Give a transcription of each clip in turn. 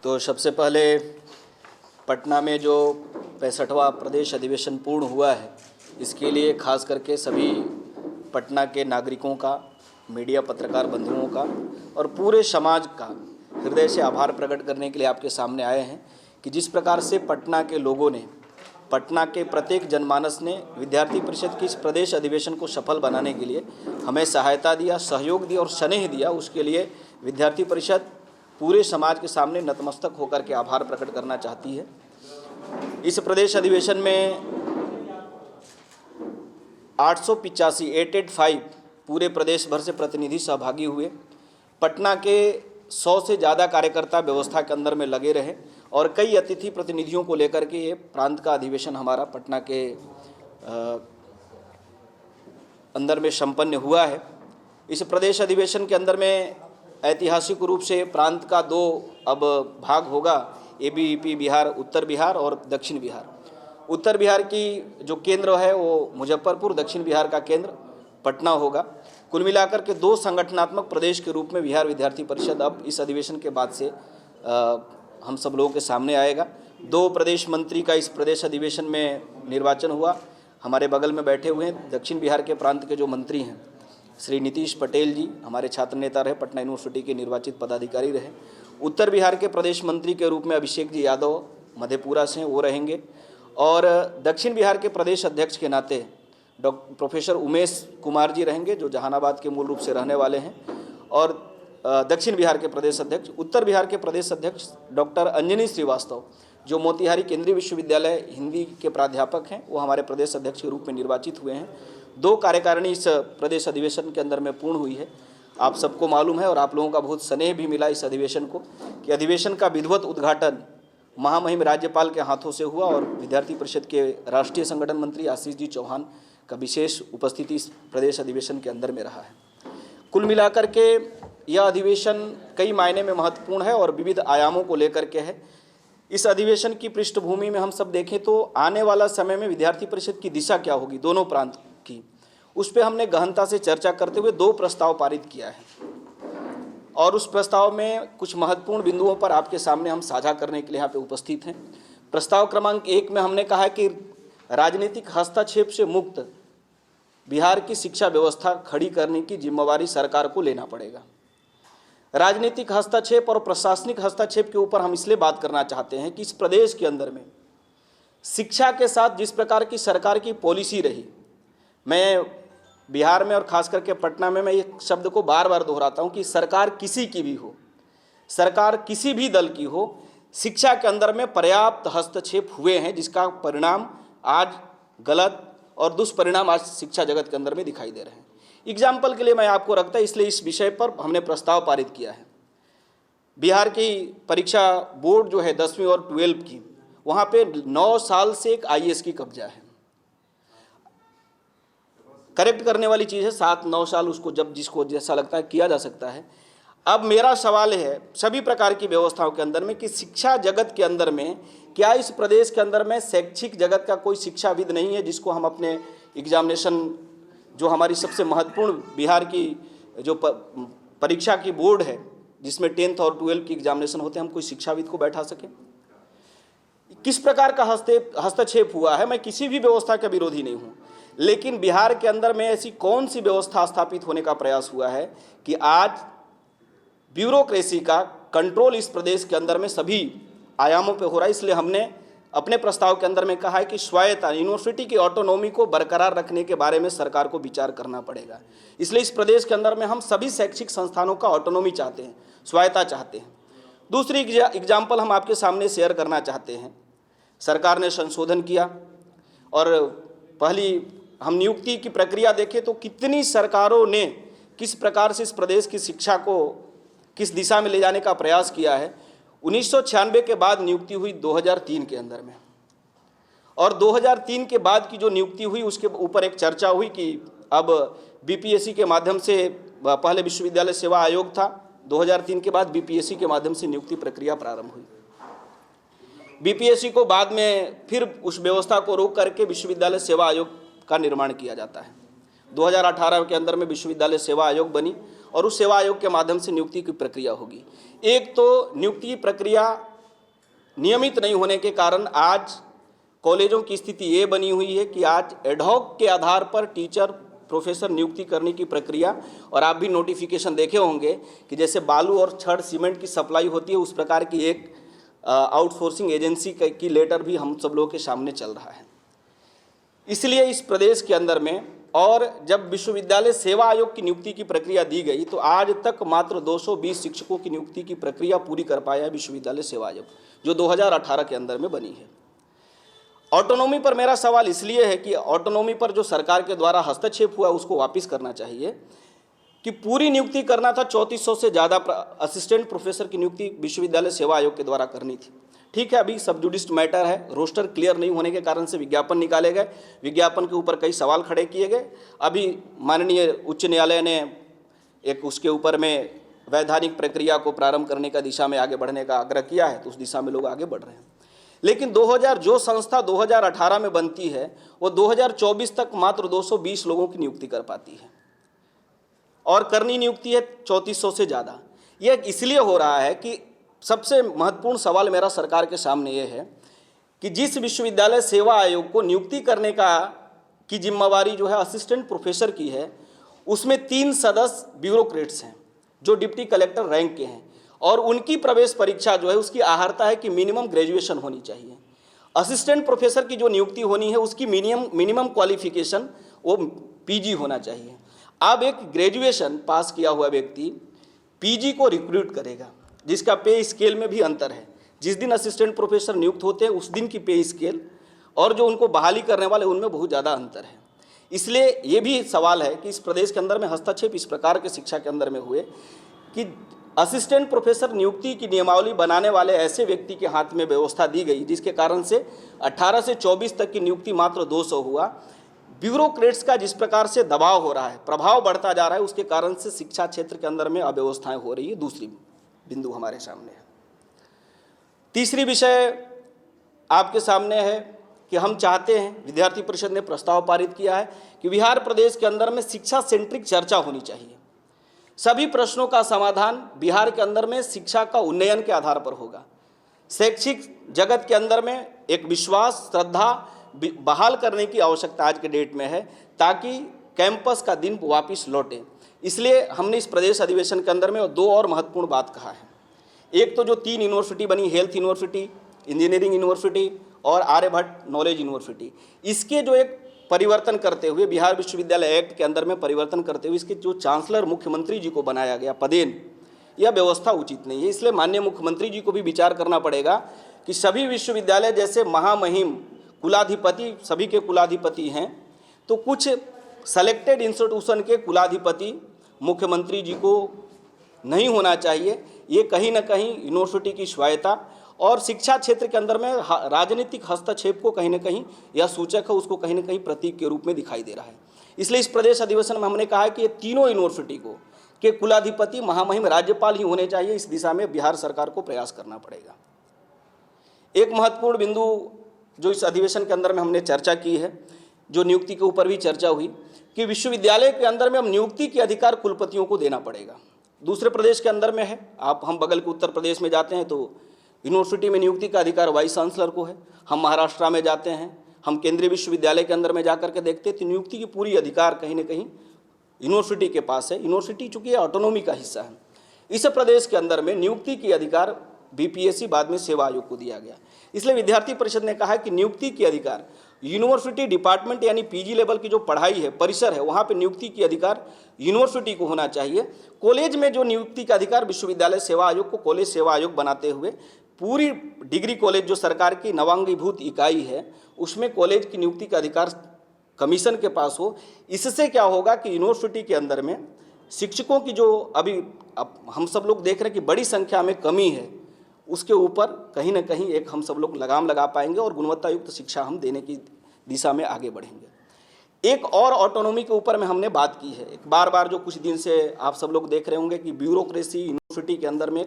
तो सबसे पहले पटना में जो 65वां प्रदेश अधिवेशन पूर्ण हुआ है, इसके लिए खास करके सभी पटना के नागरिकों का, मीडिया पत्रकार बंधुओं का और पूरे समाज का हृदय से आभार प्रकट करने के लिए आपके सामने आए हैं कि जिस प्रकार से पटना के लोगों ने, पटना के प्रत्येक जनमानस ने विद्यार्थी परिषद की इस प्रदेश अधिवेशन को सफल बनाने के लिए हमें सहायता दिया, सहयोग दिया और स्नेह दिया, उसके लिए विद्यार्थी परिषद पूरे समाज के सामने नतमस्तक होकर के आभार प्रकट करना चाहती है। इस प्रदेश अधिवेशन में 885 पूरे प्रदेश भर से प्रतिनिधि सहभागी हुए। पटना के 100 से ज़्यादा कार्यकर्ता व्यवस्था के अंदर में लगे रहे और कई अतिथि प्रतिनिधियों को लेकर के ये प्रांत का अधिवेशन हमारा पटना के अंदर में संपन्न हुआ है। इस प्रदेश अधिवेशन के अंदर में ऐतिहासिक रूप से प्रांत का 2 अब भाग होगा, एबीवीपी बिहार, उत्तर बिहार और दक्षिण बिहार। उत्तर बिहार की जो केंद्र है वो मुजफ्फरपुर, दक्षिण बिहार का केंद्र पटना होगा। कुल मिलाकर के 2 संगठनात्मक प्रदेश के रूप में बिहार विद्यार्थी परिषद अब इस अधिवेशन के बाद से हम सब लोगों के सामने आएगा। 2 प्रदेश मंत्री का इस प्रदेश अधिवेशन में निर्वाचन हुआ। हमारे बगल में बैठे हुए हैं दक्षिण बिहार के प्रांत के जो मंत्री हैं, श्री नीतीश पटेल जी हमारे छात्र नेता रहे, पटना यूनिवर्सिटी के निर्वाचित पदाधिकारी रहे। उत्तर बिहार के प्रदेश मंत्री के रूप में अभिषेक जी यादव मधेपुरा से वो रहेंगे और दक्षिण बिहार के प्रदेश अध्यक्ष के नाते प्रोफेसर उमेश कुमार जी रहेंगे, जो जहानाबाद के मूल रूप से रहने वाले हैं। और दक्षिण बिहार के प्रदेश अध्यक्ष, उत्तर बिहार के प्रदेश अध्यक्ष डॉक्टर अंजनी श्रीवास्तव, जो मोतिहारी केंद्रीय विश्वविद्यालय हिंदी के प्राध्यापक हैं, वो हमारे प्रदेश अध्यक्ष के रूप में निर्वाचित हुए हैं। 2 कार्यकारिणी इस प्रदेश अधिवेशन के अंदर में पूर्ण हुई है। आप सबको मालूम है और आप लोगों का बहुत स्नेह भी मिला इस अधिवेशन को कि अधिवेशन का विधिवत उद्घाटन महामहिम राज्यपाल के हाथों से हुआ और विद्यार्थी परिषद के राष्ट्रीय संगठन मंत्री आशीष जी चौहान का विशेष उपस्थिति इस प्रदेश अधिवेशन के अंदर में रहा है। कुल मिलाकर के यह अधिवेशन कई मायने में महत्वपूर्ण है और विविध आयामों को लेकर के है। इस अधिवेशन की पृष्ठभूमि में हम सब देखें तो आने वाला समय में विद्यार्थी परिषद की दिशा क्या होगी दोनों प्रांत की, उस पर हमने गहनता से चर्चा करते हुए 2 प्रस्ताव पारित किया है और उस प्रस्ताव में कुछ महत्वपूर्ण बिंदुओं पर आपके सामने हम साझा करने के लिए यहाँ पे उपस्थित हैं। प्रस्ताव क्रमांक 1 में हमने कहा है कि राजनीतिक हस्तक्षेप से मुक्त बिहार की शिक्षा व्यवस्था खड़ी करने की जिम्मेवारी सरकार को लेना पड़ेगा। राजनीतिक हस्तक्षेप और प्रशासनिक हस्तक्षेप के ऊपर हम इसलिए बात करना चाहते हैं कि इस प्रदेश के अंदर में शिक्षा के साथ जिस प्रकार की सरकार की पॉलिसी रही, मैं बिहार में और खास करके पटना में मैं एक शब्द को बार बार दोहराता हूं कि सरकार किसी की भी हो, सरकार किसी भी दल की हो, शिक्षा के अंदर में पर्याप्त हस्तक्षेप हुए हैं, जिसका परिणाम आज गलत और दुष्परिणाम आज शिक्षा जगत के अंदर में दिखाई दे रहे हैं। एग्जाम्पल के लिए मैं आपको रखता, इसलिए इस विषय पर हमने प्रस्ताव पारित किया है। बिहार की परीक्षा बोर्ड जो है 10वीं और 12वीं की, वहाँ पे 9 साल से एक IAS की कब्जा है। करेक्ट करने वाली चीज़ है 7-9 साल, उसको जब जिसको जैसा लगता है किया जा सकता है। अब मेरा सवाल है सभी प्रकार की व्यवस्थाओं के अंदर में कि शिक्षा जगत के अंदर में क्या इस प्रदेश के अंदर में शैक्षिक जगत का कोई शिक्षाविद नहीं है जिसको हम अपने एग्जामिनेशन, जो हमारी सबसे महत्वपूर्ण बिहार की जो परीक्षा की बोर्ड है जिसमें 10th और 12th की एग्जामिनेशन होते हैं, हम कोई शिक्षाविद को बैठा सकें? किस प्रकार का हस्तक्षेप हुआ है? मैं किसी भी व्यवस्था का विरोधी नहीं हूँ, लेकिन बिहार के अंदर में ऐसी कौन सी व्यवस्था स्थापित होने का प्रयास हुआ है कि आज ब्यूरोक्रेसी का कंट्रोल इस प्रदेश के अंदर में सभी आयामों पे हो रहा है। इसलिए हमने अपने प्रस्ताव के अंदर में कहा है कि स्वायत्ता, यूनिवर्सिटी की ऑटोनॉमी को बरकरार रखने के बारे में सरकार को विचार करना पड़ेगा। इसलिए इस प्रदेश के अंदर में हम सभी शैक्षिक संस्थानों का ऑटोनॉमी चाहते हैं, स्वायत्ता चाहते हैं। दूसरी एग्जाम्पल हम आपके सामने शेयर करना चाहते हैं। सरकार ने संशोधन किया और पहली हम नियुक्ति की प्रक्रिया देखें तो कितनी सरकारों ने किस प्रकार से इस प्रदेश की शिक्षा को किस दिशा में ले जाने का प्रयास किया है। 1996 के बाद नियुक्ति हुई 2003 के अंदर में, और 2003 के बाद की जो नियुक्ति हुई उसके ऊपर एक चर्चा हुई कि अब BPSC के माध्यम से, पहले विश्वविद्यालय सेवा आयोग था, 2003 के बाद BPSC के माध्यम से नियुक्ति प्रक्रिया प्रारंभ हुई। BPSC को बाद में फिर उस व्यवस्था को रोक करके विश्वविद्यालय सेवा आयोग का निर्माण किया जाता है। 2018 के अंदर में विश्वविद्यालय सेवा आयोग बनी और उस सेवा आयोग के माध्यम से नियुक्ति की प्रक्रिया होगी। एक तो नियुक्ति की प्रक्रिया नियमित नहीं होने के कारण आज कॉलेजों की स्थिति ये बनी हुई है कि आज एडहॉक के आधार पर टीचर प्रोफेसर नियुक्ति करने की प्रक्रिया, और आप भी नोटिफिकेशन देखे होंगे कि जैसे बालू और छड़ सीमेंट की सप्लाई होती है उस प्रकार की एक आउटसोर्सिंग एजेंसी की लेटर भी हम सब लोगों के सामने चल रहा है। इसलिए इस प्रदेश के अंदर में, और जब विश्वविद्यालय सेवा आयोग की नियुक्ति की प्रक्रिया दी गई तो आज तक मात्र 220 शिक्षकों की नियुक्ति की प्रक्रिया पूरी कर पाया है विश्वविद्यालय सेवा आयोग, जो 2018 के अंदर में बनी है। ऑटोनॉमी पर मेरा सवाल इसलिए है कि ऑटोनॉमी पर जो सरकार के द्वारा हस्तक्षेप हुआ उसको वापस करना चाहिए, कि पूरी नियुक्ति करना था, 3400 से ज़्यादा असिस्टेंट प्रोफेसर की नियुक्ति विश्वविद्यालय सेवा आयोग के द्वारा करनी थी। ठीक है, अभी सब जुडिस्ड मैटर है, रोस्टर क्लियर नहीं होने के कारण से विज्ञापन निकाले गए, विज्ञापन के ऊपर कई सवाल खड़े किए गए। अभी माननीय उच्च न्यायालय ने एक उसके ऊपर में वैधानिक प्रक्रिया को प्रारंभ करने का दिशा में आगे बढ़ने का आग्रह किया है, तो उस दिशा में लोग आगे बढ़ रहे हैं। लेकिन 2000 जो संस्था 2018 में बनती है वो 2024 तक मात्र 220 लोगों की नियुक्ति कर पाती है, और करनी नियुक्ति है 3400 से ज़्यादा। यह इसलिए हो रहा है कि सबसे महत्वपूर्ण सवाल मेरा सरकार के सामने ये है कि जिस विश्वविद्यालय सेवा आयोग को नियुक्ति करने की जिम्मेवारी जो है असिस्टेंट प्रोफेसर की है, उसमें 3 सदस्य ब्यूरोक्रेट्स हैं जो डिप्टी कलेक्टर रैंक के हैं, और उनकी प्रवेश परीक्षा जो है उसकी आहारता है कि मिनिमम ग्रेजुएशन होनी चाहिए। असिस्टेंट प्रोफेसर की जो नियुक्ति होनी है उसकी मिनिमम क्वालिफिकेशन वो पीजी होना चाहिए। अब एक ग्रेजुएशन पास किया हुआ व्यक्ति पीजी को रिक्रूट करेगा, जिसका पे स्केल में भी अंतर है। जिस दिन असिस्टेंट प्रोफेसर नियुक्त होते हैं उस दिन की पे स्केल और जो उनको बहाली करने वाले उनमें बहुत ज़्यादा अंतर है। इसलिए ये भी सवाल है कि इस प्रदेश के अंदर में हस्तक्षेप इस प्रकार के शिक्षा के अंदर में हुए कि असिस्टेंट प्रोफेसर नियुक्ति की नियमावली बनाने वाले ऐसे व्यक्ति के हाथ में व्यवस्था दी गई, जिसके कारण से 18 से 24 तक की नियुक्ति मात्र 200 हुआ। ब्यूरोक्रेट्स का जिस प्रकार से दबाव हो रहा है, प्रभाव बढ़ता जा रहा है, उसके कारण से शिक्षा क्षेत्र के अंदर में अव्यवस्थाएं हो रही है। दूसरी बिंदु हमारे सामने है। तीसरी विषय आपके सामने है कि हम चाहते हैं, विद्यार्थी परिषद ने प्रस्ताव पारित किया है कि बिहार प्रदेश के अंदर में शिक्षा सेंट्रिक चर्चा होनी चाहिए। सभी प्रश्नों का समाधान बिहार के अंदर में शिक्षा का उन्नयन के आधार पर होगा। शैक्षिक जगत के अंदर में एक विश्वास, श्रद्धा बहाल करने की आवश्यकता आज के डेट में है, ताकि कैंपस का दिन वापस लौटे। इसलिए हमने इस प्रदेश अधिवेशन के अंदर में 2 और महत्वपूर्ण बात कहा है। एक तो जो 3 यूनिवर्सिटी बनी, हेल्थ यूनिवर्सिटी, इंजीनियरिंग यूनिवर्सिटी और आर्यभट्ट नॉलेज यूनिवर्सिटी, इसके जो एक परिवर्तन करते हुए, बिहार विश्वविद्यालय एक्ट के अंदर में परिवर्तन करते हुए इसके जो चांसलर मुख्यमंत्री जी को बनाया गया पदेन, यह व्यवस्था उचित नहीं है। इसलिए माननीय मुख्यमंत्री जी को भी विचार करना पड़ेगा कि सभी विश्वविद्यालय जैसे महामहिम कुलाधिपति सभी के कुलाधिपति हैं, तो कुछ सेलेक्टेड इंस्टीट्यूशन के कुलाधिपति मुख्यमंत्री जी को नहीं होना चाहिए। ये कहीं ना कहीं यूनिवर्सिटी की स्वायत्ता और शिक्षा क्षेत्र के अंदर में राजनीतिक हस्तक्षेप को कहीं ना कहीं यह सूचक है, उसको कहीं ना कहीं प्रतीक के रूप में दिखाई दे रहा है। इसलिए इस प्रदेश अधिवेशन में हमने कहा है कि ये तीनों यूनिवर्सिटी को के कुलाधिपति महामहिम राज्यपाल ही होने चाहिए। इस दिशा में बिहार सरकार को प्रयास करना पड़ेगा। एक महत्वपूर्ण बिंदु जो इस अधिवेशन के अंदर में हमने चर्चा की है, जो नियुक्ति के ऊपर भी चर्चा हुई, कि विश्वविद्यालय के अंदर में हम नियुक्ति के अधिकार कुलपतियों को देना पड़ेगा। दूसरे प्रदेश के अंदर में है, हम बगल के उत्तर प्रदेश में जाते हैं तो यूनिवर्सिटी में नियुक्ति का अधिकार वाइस चांसलर को है। हम महाराष्ट्र में जाते हैं, हम केंद्रीय विश्वविद्यालय के अंदर में जाकर के देखते हैं तो नियुक्ति की पूरी अधिकार कहीं ना कहीं यूनिवर्सिटी के पास है। यूनिवर्सिटी चूँकि ऑटोनॉमी का हिस्सा है, इस प्रदेश के अंदर में नियुक्ति की अधिकार बीपीएससी बाद में सेवा आयोग को दिया गया। इसलिए विद्यार्थी परिषद ने कहा है कि नियुक्ति की अधिकार यूनिवर्सिटी डिपार्टमेंट यानी पीजी लेवल की जो पढ़ाई है, परिसर है, वहाँ पे नियुक्ति की अधिकार यूनिवर्सिटी को होना चाहिए। कॉलेज में जो नियुक्ति का अधिकार विश्वविद्यालय सेवा आयोग को कॉलेज सेवा आयोग बनाते हुए पूरी डिग्री कॉलेज जो सरकार की नवांगीभूत इकाई है उसमें कॉलेज की नियुक्ति का अधिकार कमीशन के पास हो। इससे क्या होगा कि यूनिवर्सिटी के अंदर में शिक्षकों की जो अभी हम सब लोग देख रहे हैं कि बड़ी संख्या में कमी है, उसके ऊपर कहीं ना कहीं एक हम सब लोग लगाम लगा पाएंगे और गुणवत्ता युक्त शिक्षा हम देने की दिशा में आगे बढ़ेंगे। एक और ऑटोनॉमी के ऊपर में हमने बात की है। एक बार जो कुछ दिन से आप सब लोग देख रहे होंगे कि ब्यूरोक्रेसी यूनिवर्सिटी के अंदर में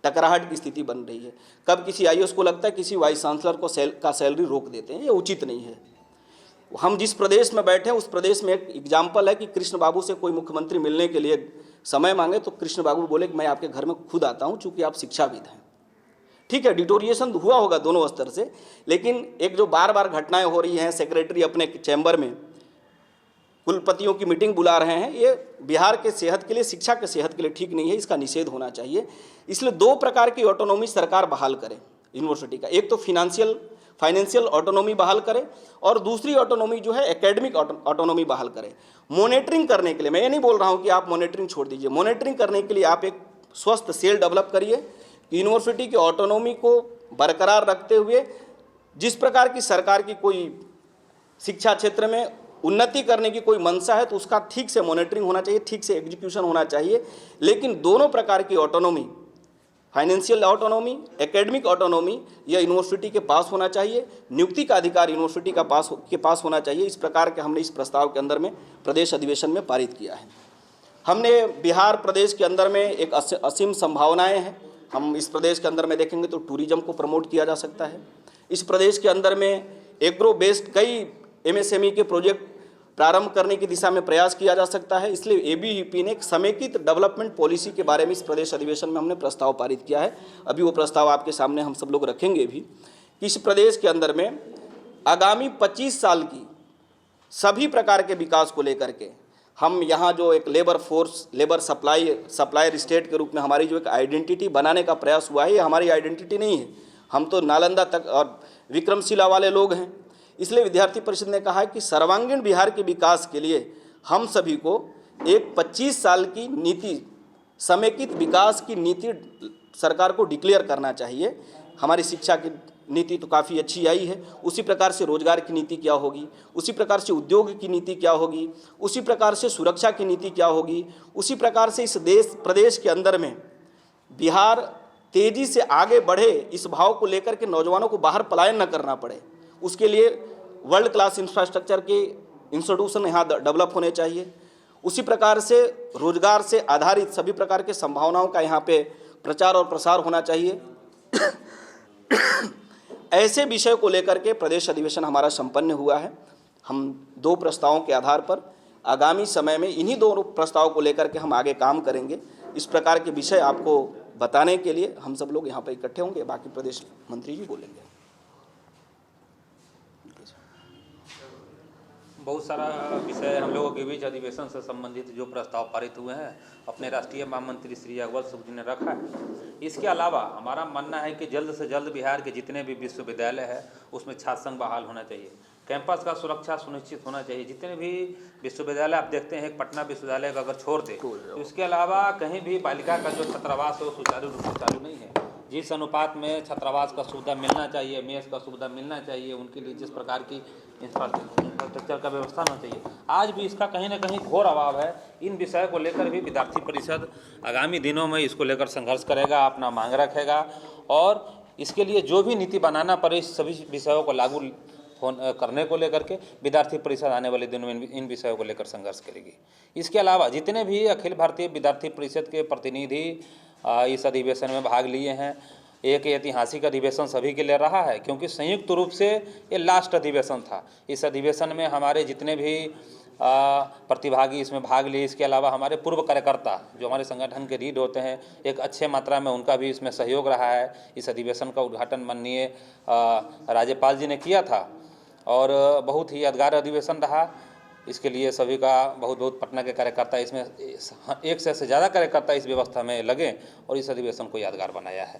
टकराहट की स्थिति बन रही है। कब किसी आईएएस को लगता है किसी वाइस चांसलर को का सैलरी रोक देते हैं, ये उचित नहीं है। हम जिस प्रदेश में बैठे हैं उस प्रदेश में एक एग्जाम्पल है कि कृष्ण बाबू से कोई मुख्यमंत्री मिलने के लिए समय मांगे तो कृष्ण बाबू बोले कि मैं आपके घर में खुद आता हूँ, चूँकि आप शिक्षाविद हैं। ठीक है, डिटोरिएशन हुआ होगा दोनों स्तर से, लेकिन एक जो बार बार घटनाएं हो रही हैं, सेक्रेटरी अपने चैम्बर में कुलपतियों की मीटिंग बुला रहे हैं, ये बिहार के सेहत के लिए, शिक्षा के सेहत के लिए ठीक नहीं है, इसका निषेध होना चाहिए। इसलिए दो प्रकार की ऑटोनॉमी सरकार बहाल करे यूनिवर्सिटी का, एक तो फाइनेंशियल ऑटोनॉमी बहाल करे और दूसरी ऑटोनॉमी जो है एकेडमिक ऑटोनॉमी बहाल करे। मॉनिटरिंग करने के लिए, मैं ये नहीं बोल रहा हूँ कि आप मॉनिटरिंग छोड़ दीजिए, मॉनिटरिंग करने के लिए आप एक स्वस्थ सेल डेवलप करिए कि यूनिवर्सिटी की ऑटोनॉमी को बरकरार रखते हुए जिस प्रकार की सरकार की कोई शिक्षा क्षेत्र में उन्नति करने की कोई मंशा है तो उसका ठीक से मॉनिटरिंग होना चाहिए, ठीक से एग्जीक्यूशन होना चाहिए। लेकिन दोनों प्रकार की autonomy, financial autonomy, academic autonomy, यह यूनिवर्सिटी के पास होना चाहिए, नियुक्ति का अधिकार यूनिवर्सिटी के पास होना चाहिए। इस प्रकार के हमने इस प्रस्ताव के अंदर में प्रदेश अधिवेशन में पारित किया है। हमने बिहार प्रदेश के अंदर में एक असीम संभावनाएं हैं। हम इस प्रदेश के अंदर में देखेंगे तो टूरिज्म को प्रमोट किया जा सकता है। इस प्रदेश के अंदर में एग्रो बेस्ड कई MSME के प्रोजेक्ट प्रारंभ करने की दिशा में प्रयास किया जा सकता है। इसलिए ABVP ने एक समेकित डेवलपमेंट पॉलिसी के बारे में इस प्रदेश अधिवेशन में हमने प्रस्ताव पारित किया है। अभी वो प्रस्ताव आपके सामने हम सब लोग रखेंगे भी कि इस प्रदेश के अंदर में आगामी 25 साल की सभी प्रकार के विकास को लेकर के हम यहाँ जो एक लेबर सप्लायर स्टेट के रूप में हमारी जो एक आइडेंटिटी बनाने का प्रयास हुआ है, ये हमारी आइडेंटिटी नहीं है। हम तो नालंदा तक और विक्रमशिला वाले लोग हैं। इसलिए विद्यार्थी परिषद ने कहा है कि सर्वांगीण बिहार के विकास के लिए हम सभी को एक 25 साल की नीति, समेकित विकास की नीति सरकार को डिक्लेयर करना चाहिए। हमारी शिक्षा की नीति तो काफ़ी अच्छी आई है, उसी प्रकार से रोजगार की नीति क्या होगी, उसी प्रकार से उद्योग की नीति क्या होगी, उसी प्रकार से सुरक्षा की नीति क्या होगी, उसी प्रकार से इस प्रदेश के अंदर में बिहार तेज़ी से आगे बढ़े, इस भाव को लेकर के नौजवानों को बाहर पलायन न करना पड़े, उसके लिए वर्ल्ड क्लास इंफ्रास्ट्रक्चर के इंस्टीट्यूशन यहाँ डेवलप होने चाहिए। उसी प्रकार से रोजगार से आधारित सभी प्रकार के संभावनाओं का यहाँ पे प्रचार और प्रसार होना चाहिए। ऐसे विषय को लेकर के प्रदेश अधिवेशन हमारा संपन्न हुआ है। हम 2 प्रस्तावों के आधार पर आगामी समय में इन्हीं 2 प्रस्तावों को लेकर के हम आगे काम करेंगे। इस प्रकार के विषय आपको बताने के लिए हम सब लोग यहाँ पर इकट्ठे होंगे। बाकी प्रदेश मंत्री जी बोलेंगे। बहुत सारा विषय हम लोगों के बीच अधिवेशन से संबंधित जो प्रस्ताव पारित हुए हैं अपने राष्ट्रीय महामंत्री श्री अकबर सुख जी ने रखा है। इसके अलावा हमारा मानना है कि जल्द से जल्द बिहार के जितने भी विश्वविद्यालय है उसमें छात्र संघ बहाल होना चाहिए, कैंपस का सुरक्षा सुनिश्चित होना चाहिए। जितने भी विश्वविद्यालय आप देखते हैं, पटना विश्वविद्यालय का अगर छोड़ दें तो इसके अलावा कहीं भी बालिका का जो छात्रावास है वो सुचारू रूप से चालू नहीं है। जिस अनुपात में छात्रावास का सुविधा मिलना चाहिए, मेस का सुविधा मिलना चाहिए, उनके लिए जिस प्रकार की इंफ्रास्ट्रक्चर का व्यवस्था होना चाहिए, आज भी इसका कहीं ना कहीं घोर अभाव है। इन विषय को लेकर भी विद्यार्थी परिषद आगामी दिनों में इसको लेकर संघर्ष करेगा, अपना मांग रखेगा और इसके लिए जो भी नीति बनाना पड़े इस सभी विषयों को लागू करने को लेकर के विद्यार्थी परिषद आने वाले दिनों में इन विषयों को लेकर संघर्ष करेगी। इसके अलावा जितने भी अखिल भारतीय विद्यार्थी परिषद के प्रतिनिधि इस अधिवेशन में भाग लिए हैं, एक ऐतिहासिक अधिवेशन सभी के लिए रहा है क्योंकि संयुक्त रूप से ये लास्ट अधिवेशन था। इस अधिवेशन में हमारे जितने भी प्रतिभागी इसमें भाग लिए, इसके अलावा हमारे पूर्व कार्यकर्ता जो हमारे संगठन के लीड होते हैं, एक अच्छे मात्रा में उनका भी इसमें सहयोग रहा है। इस अधिवेशन का उद्घाटन माननीय राज्यपाल जी ने किया था और बहुत ही यादगार अधिवेशन रहा। इसके लिए सभी का बहुत बहुत पटना के कार्यकर्ता इसमें 100 से ज़्यादा कार्यकर्ता इस व्यवस्था में लगे और इस अधिवेशन को यादगार बनाया है।